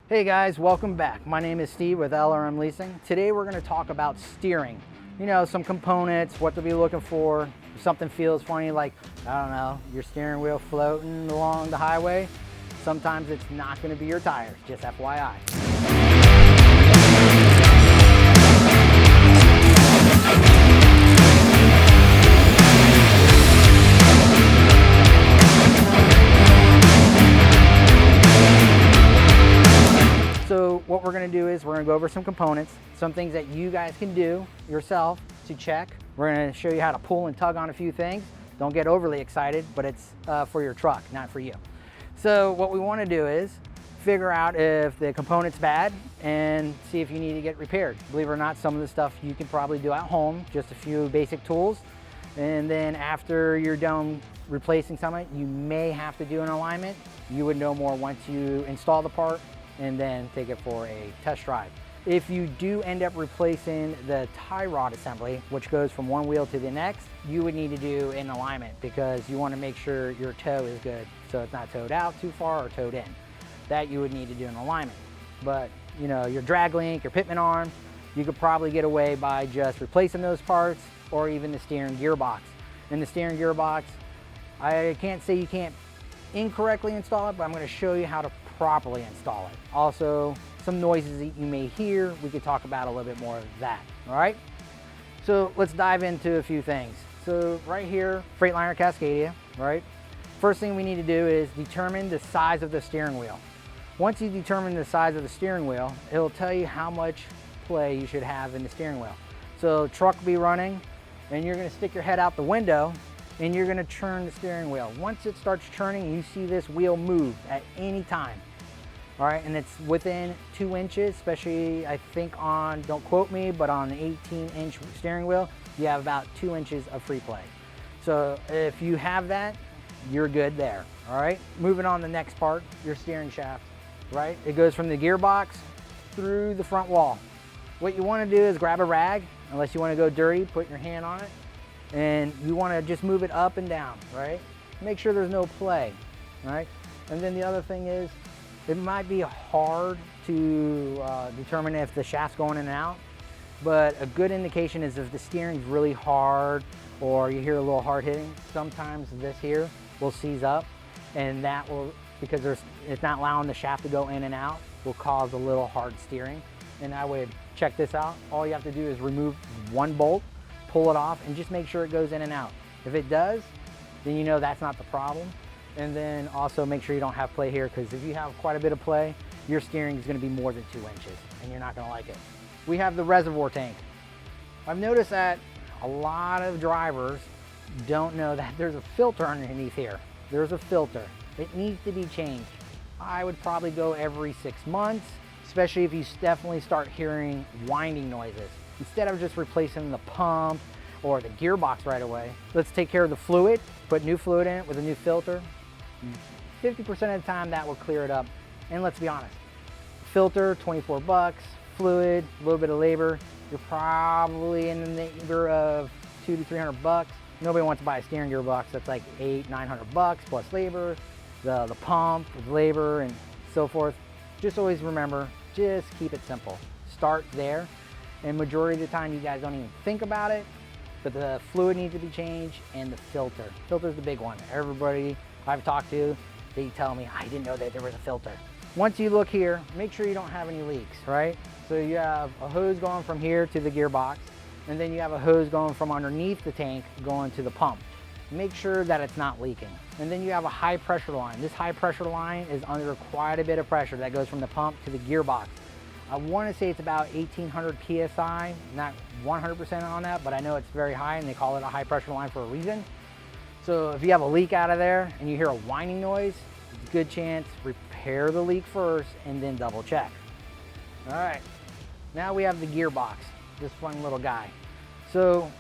Hey guys, welcome back. My name is Steve with LRM Leasing. Today we're going to talk about steering. You know, some components, what to be looking for. If something feels funny, like, I don't know, your steering wheel floating along the highway, sometimes it's not going to be your tires, just FYI. So what we're going to do is we're going to go over some components, some things that you guys can do yourself to check. We're going to show you how to pull and tug on a few things. Don't get overly excited, but it's for your truck, not for you. So what we want to do is figure out if the component's bad and see if you need to get repaired. Believe it or not, some of the stuff you can probably do at home, just a few basic tools. And then after you're done replacing something, you may have to do an alignment. You would know more once you install the part and then take it for a test drive. If you do end up replacing the tie rod assembly, which goes from one wheel to the next, you would need to do an alignment because you want to make sure your toe is good so it's not towed out too far or towed in. That you would need to do an alignment. But you know, your drag link, your pitman arm, you could probably get away by just replacing those parts or even the steering gearbox. And the steering gearbox, I can't say you can't incorrectly install it, but I'm going to show you how to properly install it. Also, some noises that you may hear, we could talk about a little bit more of that, all right? So let's dive into a few things. So right here, Freightliner Cascadia, right? First thing we need to do is determine the size of the steering wheel. Once you determine the size of the steering wheel, it'll tell you how much play you should have in the steering wheel. So truck will be running, and you're gonna stick your head out the window, and you're gonna turn the steering wheel. Once it starts turning, you see this wheel move at any time. All right, and it's within 2 inches, especially I think on, don't quote me, but on the 18-inch steering wheel, you have about 2 inches of free play. So if you have that, you're good there, all right? Moving on to the next part, your steering shaft, right? It goes from the gearbox through the front wall. What you wanna do is grab a rag, unless you wanna go dirty, put your hand on it, and you wanna just move it up and down, right? Make sure there's no play, right? And then the other thing is, it might be hard to determine if the shaft's going in and out, but a good indication is if the steering's really hard or you hear a little hard hitting, sometimes this here will seize up, and that will, because it's not allowing the shaft to go in and out, will cause a little hard steering. And I would check this out. All you have to do is remove one bolt, pull it off, and just make sure it goes in and out. If it does, then you know that's not the problem. And then also make sure you don't have play here, because if you have quite a bit of play, your steering is going to be more than 2 inches and you're not going to like it. We have the reservoir tank. I've noticed that a lot of drivers don't know that there's a filter underneath here. There's a filter. It needs to be changed. I would probably go every 6 months, especially if you definitely start hearing whining noises. Instead of just replacing the pump or the gearbox right away, let's take care of the fluid, put new fluid in it with a new filter. 50% of the time that will clear it up. And let's be honest, filter, 24 bucks, fluid, a little bit of labor, you're probably in the neighborhood of 200 to 300 bucks. Nobody wants to buy a steering gearbox that's like 800-900 bucks plus labor, the pump with labor and so forth. Just always remember, just keep it simple. Start there, and majority of the time you guys don't even think about it, but the fluid needs to be changed and the filter. Filter's the big one. Everybody I've talked to, they tell me, I didn't know that there was a filter. Once you look here, make sure you don't have any leaks, right? So you have a hose going from here to the gearbox, and then you have a hose going from underneath the tank going to the pump. Make sure that it's not leaking. And then you have a high pressure line. This high pressure line is under quite a bit of pressure that goes from the pump to the gearbox. I want to say it's about 1800 PSI, not 100% on that, but I know it's very high and they call it a high pressure line for a reason. So if you have a leak out of there and you hear a whining noise, it's a good chance repair the leak first and then double check. All right, now we have the gearbox, this fun little guy. So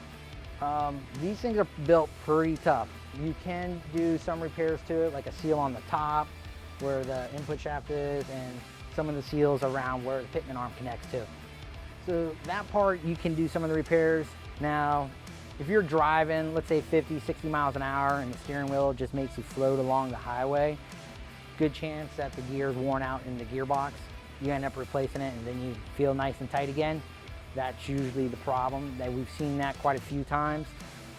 these things are built pretty tough. You can do some repairs to it, like a seal on the top where the input shaft is, and some of the seals around where the pitman arm connects to. So that part, you can do some of the repairs. Now, if you're driving, let's say 50, 60 miles an hour and the steering wheel just makes you float along the highway, good chance that the gear is worn out in the gearbox. you end up replacing it and then you feel nice and tight again. That's usually the problem. That we've seen that quite a few times,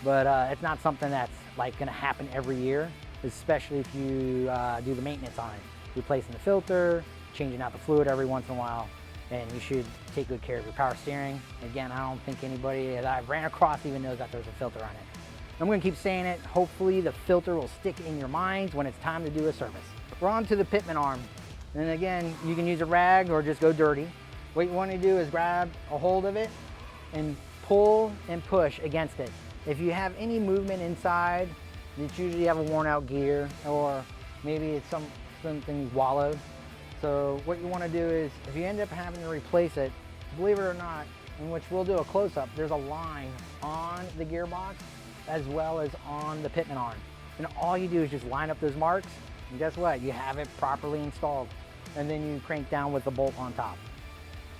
but it's not something that's like gonna happen every year, especially if you do the maintenance on it. Replacing the filter, changing out the fluid every once in a while, and you should take good care of your power steering. Again, I don't think anybody that I've ran across even knows that there's a filter on it. I'm gonna keep saying it. Hopefully the filter will stick in your minds when it's time to do a service. We're on to the pitman arm. And again, you can use a rag or just go dirty. What you want to do is grab a hold of it and pull and push against it. If you have any movement inside, it's usually have a worn out gear, or maybe it's something wallowed. So what you want to do is, if you end up having to replace it, believe it or not, in which we'll do a close-up, there's a line on the gearbox as well as on the pitman arm. And all you do is just line up those marks, and guess what? You have it properly installed. And then you crank down with the bolt on top.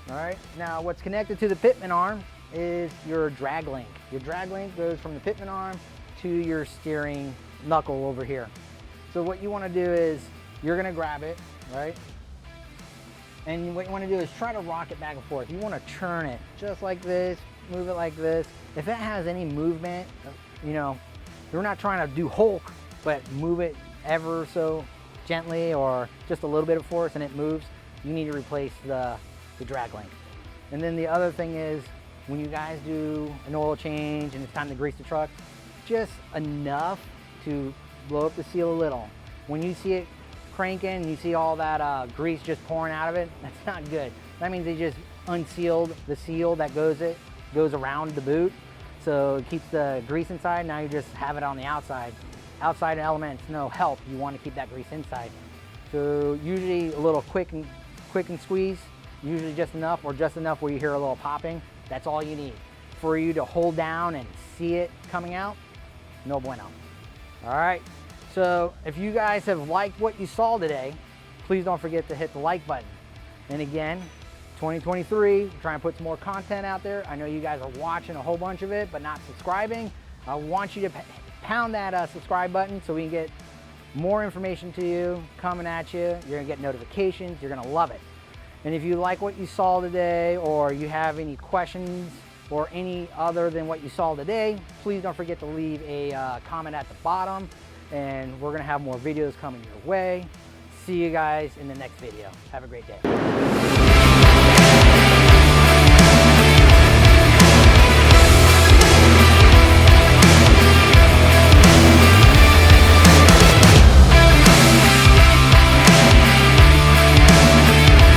All right, now what's connected to the pitman arm is your drag link. Your drag link goes from the pitman arm to your steering knuckle over here. So what you want to do is, you're going to grab it, right? And what you want to do is try to rock it back and forth. You want to turn it just like this, move it like this. If it has any movement, you know, you're not trying to do Hulk, but move it ever so gently or just a little bit of force and it moves, you need to replace the drag link. And then the other thing is, when you guys do an oil change and it's time to grease the truck, just enough to blow up the seal a little. When you see it cranking and you see all that grease just pouring out of it, that's not good. That means they just unsealed the seal that goes around the boot, so it keeps the grease inside. Now you just have it on the outside. Outside elements no help. You want to keep that grease inside. So usually a little quick and squeeze, usually just enough, or just enough where you hear a little popping. That's all you need. For you to hold down and see it coming out, no bueno. All right, so if you guys have liked what you saw today, please don't forget to hit the like button. And again, 2023, trying to put some more content out there. I know you guys are watching a whole bunch of it, but not subscribing. I want you to pound that subscribe button so we can get more information to you coming at you. You're gonna get notifications, you're gonna love it. And if you like what you saw today, or you have any questions or any other than what you saw today, please don't forget to leave a comment at the bottom, and we're gonna have more videos coming your way. See you guys in the next video. Have a great day.